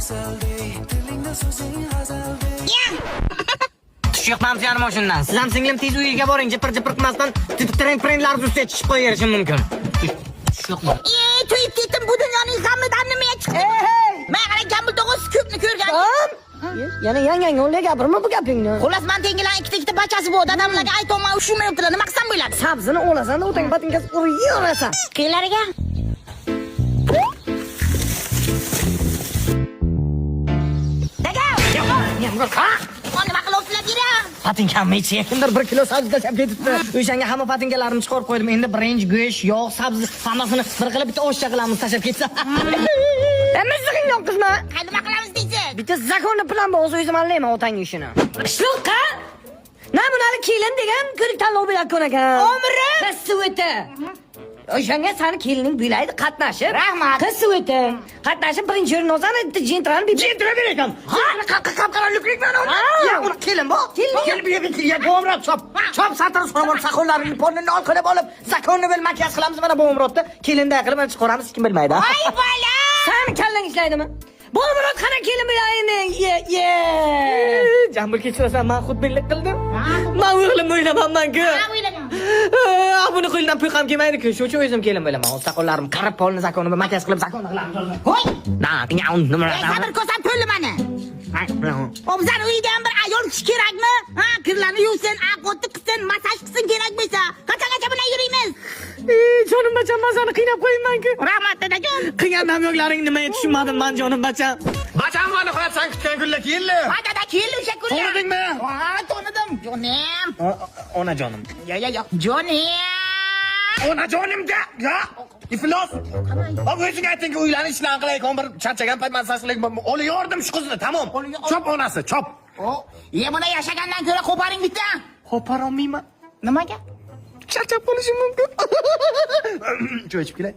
Tush yo'qmamiz yarim moshindan. Siz ham singlim tez uyiga boring, jipir qilmasdan trendlarni ustiga chiqib qo'yaverishim mumkin. Tush yo'qmi? To'yib ketdim bu dunyoning g'amidan nimaga chiqdim? Men qaraykan bu to'g'ri ko'pni ko'rgan. Yana yangang o'nga gapirma bu gapingni. Xullas men tengilan ikkita bachasi bor. Dadamlarga aytolmay ushmayaptilar. Nima qilsam bo'ladi? Sabzini olasan-da, o'tang batinga urayverasan. Qilariga. Nima qilyapsizlar yura? Patinkam mecha kimdir 1 kilo sabzi tashlab ketibdi. O'shanga hamma patinkalarimni chiqarib qo'ydim. Endi birinchi go'sht, yog', sabzi hammasini bir qilib bitta oshcha qilamiz tashlab ketsa. Emizlig'ing yo'q qizma. Nima qilamiz deysiz? Bitta zakonni plan bo'lsa o'zim allayman otang ishini. Shuqa? Namunali kelin degan ko'rik tanlov bilan ko'rakan. Umrim. Qiz suveti. O'shanga sani kelining bilaydi qatnashib. Rahmat. Qiz suveti. Qatnashib birinchi o'rin olsani bitta jentran Jentran ekan. Ha, qap-qaralik mana uni. Ya, uni kelin bu. Kelin ya bo'mrot chop. Chop satr so'ramon saxonlarini ponnini olqilib olib, zakonni bil makiyaj qilamiz mana bo'mrotda. Kelinda qilib mana chiqaramiz, hech kim bilmaydi. Voy bola. Sani kallang ishlaydimi? Bo'mrot qana kelin bilayini. Jambul kechirasan, men xudbinlik qildim. Men o'g'lim o'ylamanman-ku. Buni qo'ldan pul ham kelmaydi-ku. Shuning uchun o'zim kelin bo'laman. Saxonlarim qarib polni zakonni makiyaj qilib zakonni qilamiz. Voy. Na, nima Sabr ko'rsam pulli mani. Obzan uyda ham bir ayol kishi kerakmi? Ha, kirlarni yuvsin, aqotni qilsin, masaj qilsin kerak bo'lsa. Qachongacha bilan yurimiz? Jonim bacham, men seni qiynab qo'ymayman-ku. Rahmat dadajon. Qilgan yo'qlaring nimaga tushunmadim men jonim bacham. Bacham qani qo'yapsan kutgan kunlar keldi. Ha dada keldi o'sha kunlar. To'nidingmi? Ha, to'nidim. Jonim. Onajonim. Yo. Jonim. Onajonimga, ya. İflos. Abi o'zing aytingki uylanish bilan qilaykan bir charchagan payt masaj qilaykan. Olayordim shu qizni, tamom. Chop onasi, chop. Buni yashagandan ko'ra qo'paring bitta. Qo'par olmayman. Nimaga? Charchab qolishim mumkin. Cho'chib kelay.